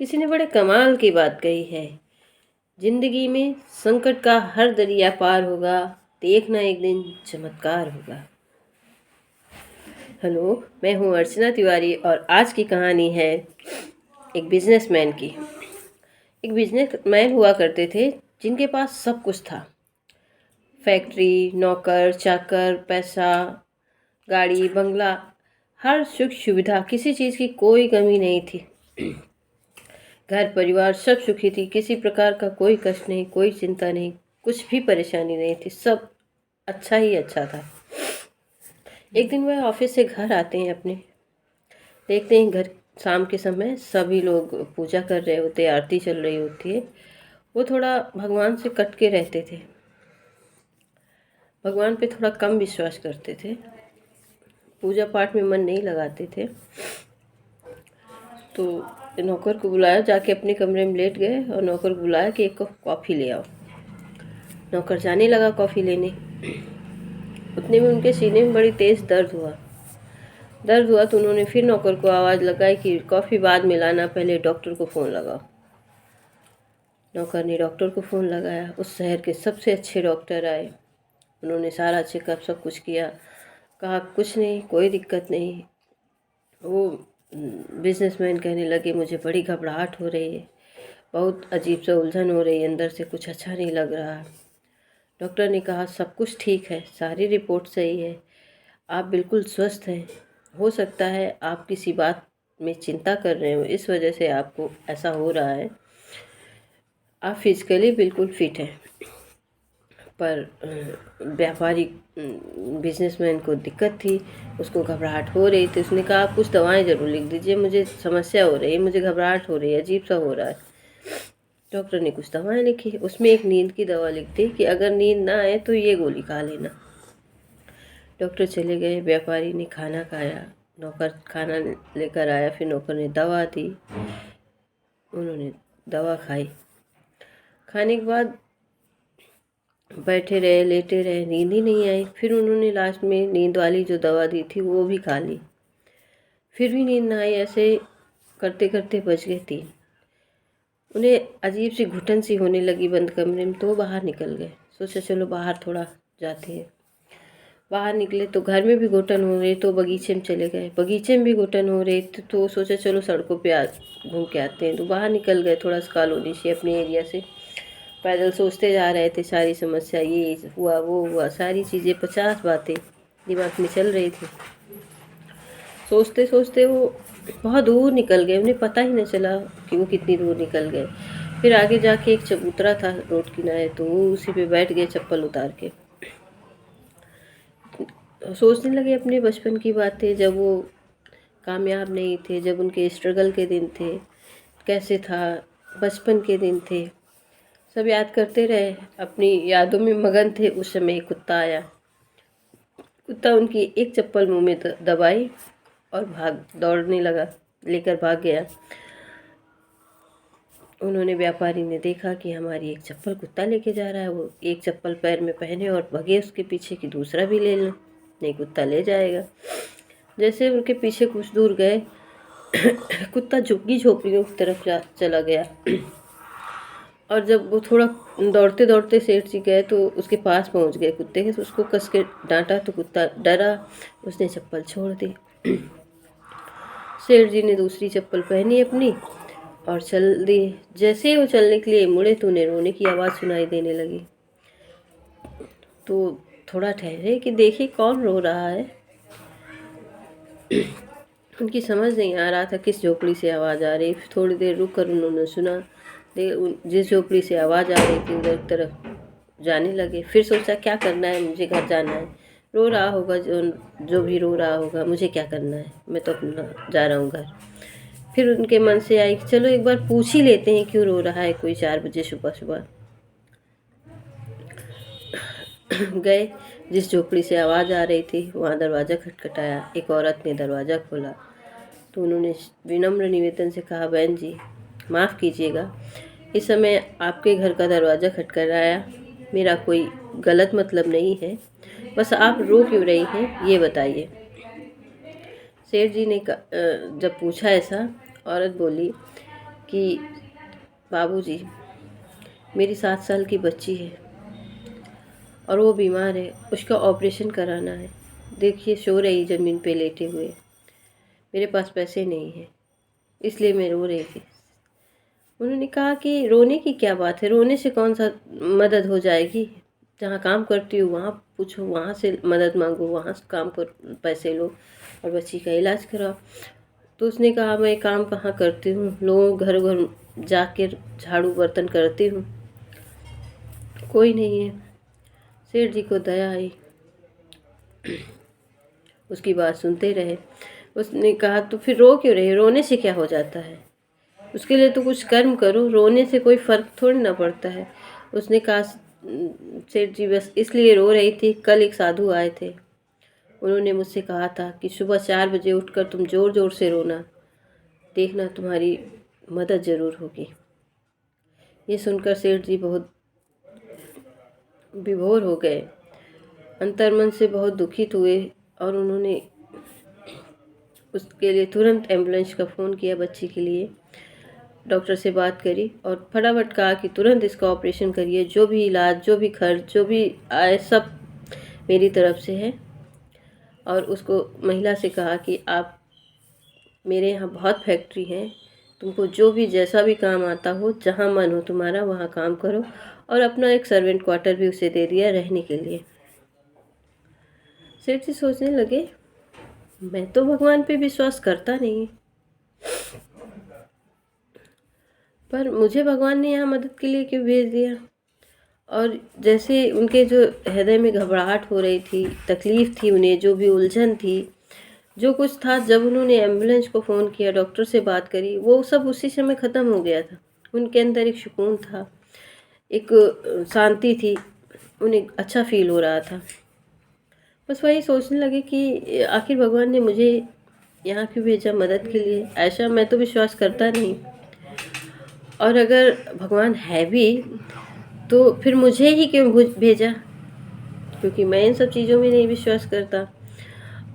किसी ने बड़े कमाल की बात कही है। जिंदगी में संकट का हर दरिया पार होगा, देखना एक दिन चमत्कार होगा। हेलो, मैं हूँ अर्चना तिवारी और आज की कहानी है एक बिजनेसमैन की। एक बिजनेसमैन हुआ करते थे जिनके पास सब कुछ था। फैक्ट्री, नौकर चाकर, पैसा, गाड़ी, बंगला, हर सुख सुविधा, किसी चीज़ की कोई कमी नहीं थी। घर परिवार सब सुखी थी, किसी प्रकार का कोई कष्ट नहीं, कोई चिंता नहीं, कुछ भी परेशानी नहीं थी, सब अच्छा ही अच्छा था। एक दिन वह ऑफिस से घर आते हैं अपने, देखते हैं घर शाम के समय सभी लोग पूजा कर रहे होते, आरती चल रही होती है। वो थोड़ा भगवान से कट के रहते थे, भगवान पे थोड़ा कम विश्वास करते थे, पूजा पाठ में मन नहीं लगाते थे। तो नौकर को बुलाया, जाके अपने कमरे में लेट गए और नौकर को बुलाया कि एक कप कॉफ़ी ले आओ। नौकर जाने लगा कॉफ़ी लेने। उतने में उनके सीने में बड़ी तेज़ दर्द हुआ तो उन्होंने फिर नौकर को आवाज़ लगाई कि कॉफ़ी बाद में लाना, पहले डॉक्टर को फ़ोन लगाओ। नौकर ने डॉक्टर को फ़ोन लगाया। उस शहर के सबसे अच्छे डॉक्टर आए। उन्होंने सारा चेकअप सब कुछ किया, कहा कुछ नहीं, कोई दिक्कत नहीं। वो बिजनेसमैन कहने लगे मुझे बड़ी घबराहट हो रही है, बहुत अजीब सा उलझन हो रही है, अंदर से कुछ अच्छा नहीं लग रहा। डॉक्टर ने कहा सब कुछ ठीक है, सारी रिपोर्ट सही है, आप बिल्कुल स्वस्थ हैं। हो सकता है आप किसी बात में चिंता कर रहे हो, इस वजह से आपको ऐसा हो रहा है। आप फिजिकली बिल्कुल फिट हैं। पर व्यापारी बिजनेसमैन को दिक्कत थी, उसको घबराहट हो रही थी। उसने कहा आप कुछ दवाएं ज़रूर लिख दीजिए, मुझे समस्या हो रही है, मुझे घबराहट हो रही है, अजीब सा हो रहा है। डॉक्टर ने कुछ दवाएं लिखी, उसमें एक नींद की दवा लिख दी कि अगर नींद ना आए तो ये गोली खा लेना। डॉक्टर चले गए, व्यापारी ने खाना खाया, नौकर खाना लेकर आया, फिर नौकर ने दवा दी, उन्होंने दवा खाई। खाने के बाद बैठे रहे, लेटे रहे, नींद ही नहीं आई। फिर उन्होंने लास्ट में नींद वाली जो दवा दी थी वो भी खा ली, फिर भी नींद ना आई। ऐसे करते करते बज गए 3। उन्हें अजीब सी घुटन सी होने लगी बंद कमरे में, तो वो बाहर निकल गए। सोचा चलो बाहर थोड़ा जाते हैं। बाहर निकले तो घर में भी घुटन हो रही, तो बगीचे में चले गए। बगीचे में भी घुटन हो रही तो सोचा चलो सड़कों पे घूम के आते हैं। तो बाहर निकल गए, थोड़ा सा कॉलोनी से, अपने एरिया से पैदल सोचते जा रहे थे सारी समस्या, ये हुआ वो हुआ, सारी चीज़ें 50 बातें दिमाग में चल रही थी। सोचते सोचते वो बहुत दूर निकल गए, उन्हें पता ही नहीं चला कि वो कितनी दूर निकल गए। फिर आगे जाके एक चबूतरा था रोड किनारे, तो वो उसी पे बैठ गए चप्पल उतार के। सोचने लगे अपने बचपन की बातें, जब वो कामयाब नहीं थे, जब उनके स्ट्रगल के दिन थे, कैसे था, बचपन के दिन थे, सब याद करते रहे, अपनी यादों में मगन थे। उस समय एक कुत्ता आया। कुत्ता उनकी एक चप्पल मुंह में दबाई और दौड़ने लगा, लेकर भाग गया। उन्होंने व्यापारी ने देखा कि हमारी एक चप्पल कुत्ता लेके जा रहा है, वो एक चप्पल पैर में पहने और भगे उसके पीछे कि दूसरा भी ले लें, नहीं कुत्ता ले जाएगा। जैसे उनके पीछे कुछ दूर गए, कुत्ता झुग्गी झोपड़ियों की तरफ चला गया। और जब वो थोड़ा दौड़ते दौड़ते सेठ जी गए तो उसके पास पहुंच गए कुत्ते के, तो उसको कस के डांटा तो कुत्ता डरा, उसने चप्पल छोड़ दी। सेठ जी ने दूसरी चप्पल पहनी अपनी और चल दी। जैसे ही वो चलने के लिए मुड़े तो उन्हें रोने की आवाज़ सुनाई देने लगी। तो थोड़ा ठहरे कि देखे कौन रो रहा है। उनकी समझ नहीं आ रहा था किस झोपड़ी से आवाज़ आ रही। थोड़ी देर रुक कर उन्होंने सुना, जिस झोपड़ी से आवाज़ आ रही थी उधर तरफ जाने लगे। फिर सोचा क्या करना है, मुझे घर जाना है। रो रहा होगा जो भी रो रहा होगा, मुझे क्या करना है, मैं तो अपना जा रहा हूँ घर। फिर उनके मन से आई कि चलो एक बार पूछ ही लेते हैं क्यों रो रहा है कोई 4 बजे सुबह सुबह। गए, जिस झोपड़ी से आवाज़ आ रही थी वहाँ दरवाज़ा खटखटाया। एक औरत ने दरवाज़ा खोला तो उन्होंने विनम्र निवेदन से कहा, बहन जी माफ़ कीजिएगा, इस समय आपके घर का दरवाज़ा खटखटाया, मेरा कोई गलत मतलब नहीं है, बस आप रो क्यों रही हैं ये बताइए। सेठ जी ने जब पूछा ऐसा, औरत बोली कि बाबूजी, मेरी 7 साल की बच्ची है और वो बीमार है, उसका ऑपरेशन कराना है। देखिए सो रही ज़मीन पे लेटे हुए, मेरे पास पैसे नहीं हैं, इसलिए मैं रो रही थी। उन्होंने कहा कि रोने की क्या बात है, रोने से कौन सा मदद हो जाएगी। जहाँ काम करती हूँ वहाँ पूछो, वहाँ से मदद मांगो, वहाँ से काम कर पैसे लो और बच्ची का इलाज कराओ। तो उसने कहा मैं काम कहाँ करती हूँ, लोगों घर घर जाकर झाड़ू बर्तन करती हूँ, कोई नहीं है। सेठ जी को दया आई, उसकी बात सुनते रहे। उसने कहा तो फिर रो क्यों रहे, रोने से क्या हो जाता है, उसके लिए तो कुछ कर्म करो, रोने से कोई फ़र्क थोड़ी ना पड़ता है। उसने कहा सेठ जी बस इसलिए रो रही थी, कल एक साधु आए थे, उन्होंने मुझसे कहा था कि सुबह 4 बजे उठकर तुम ज़ोर ज़ोर से रोना, देखना तुम्हारी मदद ज़रूर होगी। ये सुनकर सेठ जी बहुत विभोर हो गए, अंतर्मन से बहुत दुखित हुए और उन्होंने उसके लिए तुरंत एम्बुलेंस का फ़ोन किया बच्ची के लिए। डॉक्टर से बात करी और फटाफट कहा कि तुरंत इसका ऑपरेशन करिए, जो भी इलाज, जो भी खर्च, जो भी आए सब मेरी तरफ से है। और उसको महिला से कहा कि आप, मेरे यहाँ बहुत फैक्ट्री हैं, तुमको जो भी जैसा भी काम आता हो, जहाँ मन हो तुम्हारा वहाँ काम करो। और अपना एक सर्वेंट क्वार्टर भी उसे दे दिया रहने के लिए। सेठ जी सोचने लगे, मैं तो भगवान पे विश्वास करता नहीं, पर मुझे भगवान ने यहाँ मदद के लिए क्यों भेज दिया। और जैसे उनके जो हृदय में घबराहट हो रही थी, तकलीफ़ थी उन्हें, जो भी उलझन थी, जो कुछ था, जब उन्होंने एम्बुलेंस को फ़ोन किया, डॉक्टर से बात करी, वो सब उसी समय ख़त्म हो गया था। उनके अंदर एक सुकून था, एक शांति थी, उन्हें अच्छा फ़ील हो रहा था। बस वही सोचने लगे कि आखिर भगवान ने मुझे यहाँ क्यों भेजा मदद के लिए। ऐसा मैं तो विश्वास करता नहीं, और अगर भगवान है भी तो फिर मुझे ही क्यों भेजा, क्योंकि मैं इन सब चीज़ों में नहीं विश्वास करता।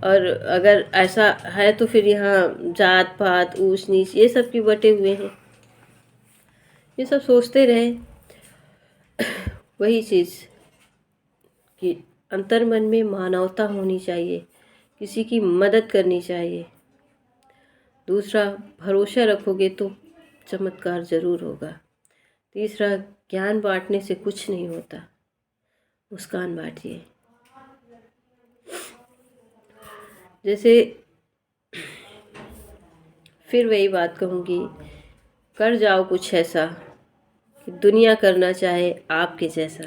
और अगर ऐसा है तो फिर यहाँ जात पात ऊंच नीच ये सब क्यों बटे हुए हैं। ये सब सोचते रहे। वही चीज़ कि अंतर्मन में मानवता होनी चाहिए, किसी की मदद करनी चाहिए। दूसरा, भरोसा रखोगे तो चमत्कार ज़रूर होगा। तीसरा, ज्ञान बांटने से कुछ नहीं होता, मुस्कान बांटिए। जैसे फिर वही बात कहूँगी, कर जाओ कुछ ऐसा कि दुनिया करना चाहे आपके जैसा।